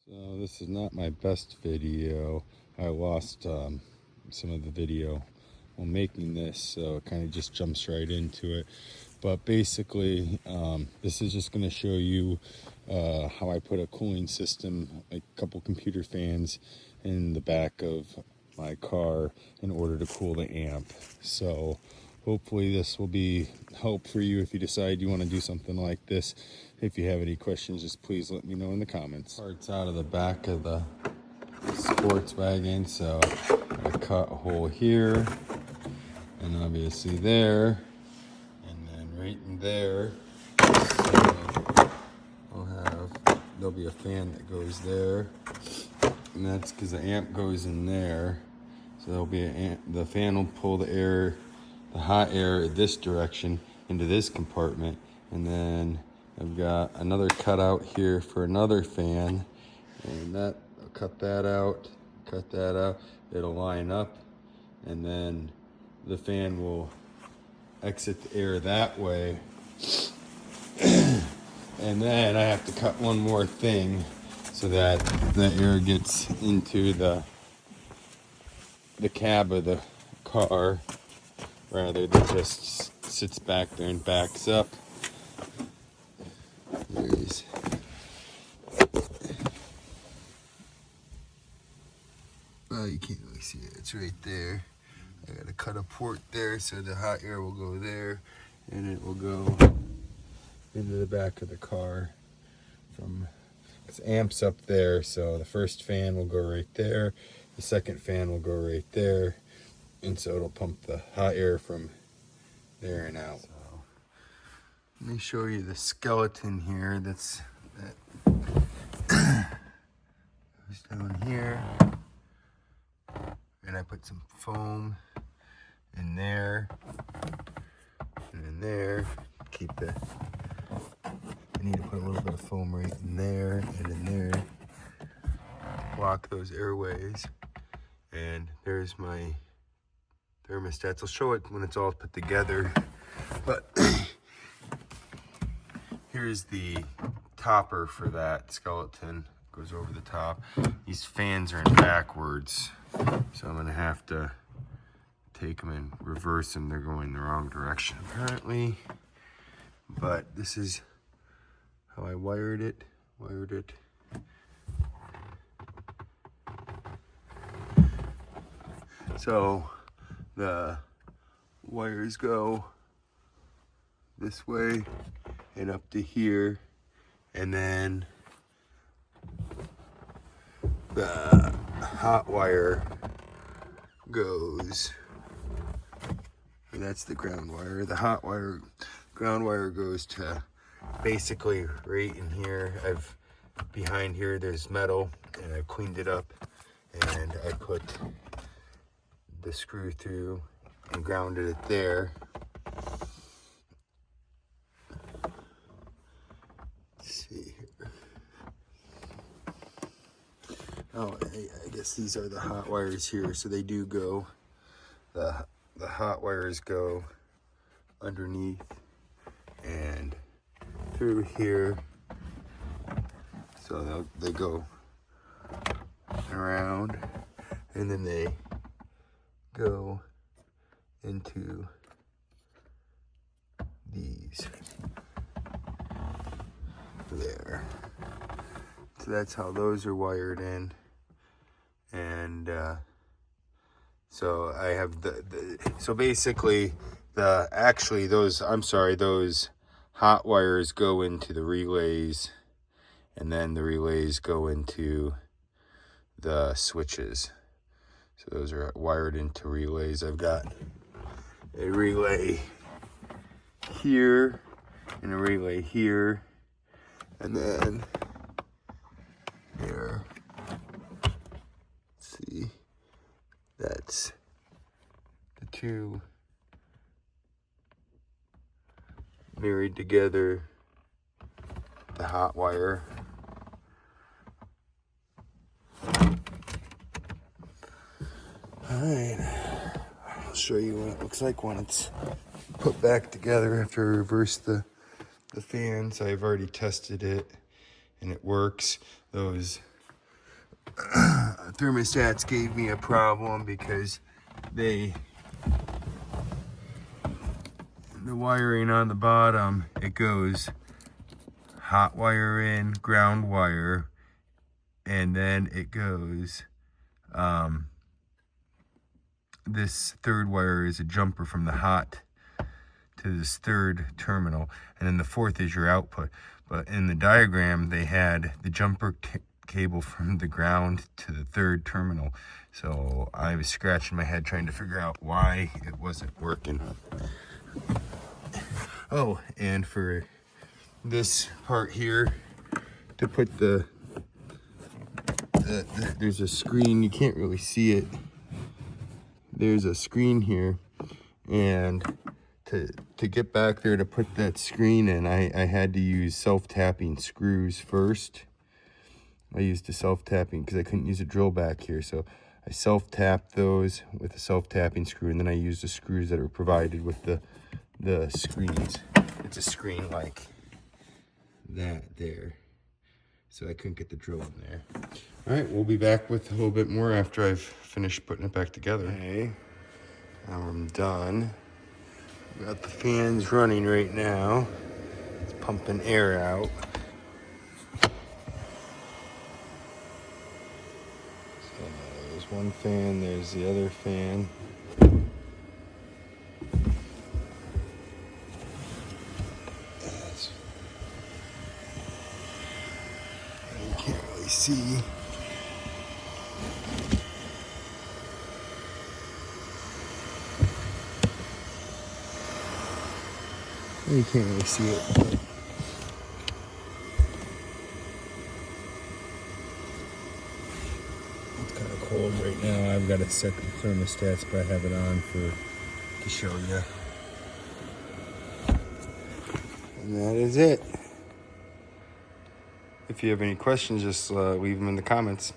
So this is not my best video. I lost some of the video while making this, so it kind of just jumps right into it. But basically, this is just going to show you how I put a cooling system, like a couple computer fans in the back of my car in order to cool the amp. So hopefully this will be help for you if you decide you want to do something like this. If you have any questions, just please let me know in the comments. Parts out of the back of the Sportswagon, so I cut a hole here, and obviously there, and then right in there. So there'll be a fan that goes there, and that's because the amp goes in there. So there'll be the fan will pull the air, the hot air this direction into this compartment, and then I've got another cutout here for another fan, and that I'll cut that out, it'll line up, and then the fan will exit the air that way. And then I have to cut one more thing so that the air gets into the cab of the car rather than just sits back there and backs up. Well, you can't really see it. It's right there. I gotta cut a port there so the hot air will go there, and it will go into the back of the car. It's amps up there, so the first fan will go right there. The second fan will go right there, and so it'll pump the hot air from there and out. So, let me show you the skeleton here. That goes down here, and I put some foam in there and in there. I need to put a little bit of foam right in there and in there. Block those airways. And there's my thermostats. I'll show it when it's all put together. But here's the topper for that skeleton. Goes over the top. These fans are in backwards, so I'm gonna have to take them and reverse them. They're going the wrong direction apparently. But this is how I wired it. So the wires go this way and up to here, and then the hot wire goes, and that's the ground wire. The ground wire goes to basically right in here. Behind here there's metal, and I've cleaned it up, and I put the screw through and grounded it there. Let's see here. Oh, I guess these are the hot wires here, so they do go. The hot wires go underneath and through here, so they go around, and then they go into these there. So that's how those are wired in. And so I have so basically those hot wires go into the relays, and then the relays go into the switches. So those are wired into relays. I've got a relay here and a relay here, and then here. Let's see, that's the two married together, the hot wire. Alright, I'll show you what it looks like when it's put back together after I reverse the fans. I've already tested it and it works. Those thermostats gave me a problem because the wiring on the bottom, it goes hot wire in, ground wire, and then it goes, this third wire is a jumper from the hot to this third terminal, and then the fourth is your output. But in the diagram, they had the jumper cable from the ground to the third terminal. So I was scratching my head trying to figure out why it wasn't working. Oh, and for this part here, to put there's a screen, you can't really see it. There's a screen here, and to get back there to put that screen in, I had to use self-tapping screws first. I used a self-tapping because I couldn't use a drill back here, so I self-tapped those with a self-tapping screw, and then I used the screws that are provided with the screens. It's a screen like that there, so I couldn't get the drill in there. All right, we'll be back with a little bit more after I've finished putting it back together. Okay, now I'm done. Got the fans running right now. It's pumping air out. So there's one fan, there's the other fan. You can't really see. You can't really see it. It's kind of cold right now. I've got to set the thermostats, but I have it on to show you. And that is it. If you have any questions, just leave them in the comments.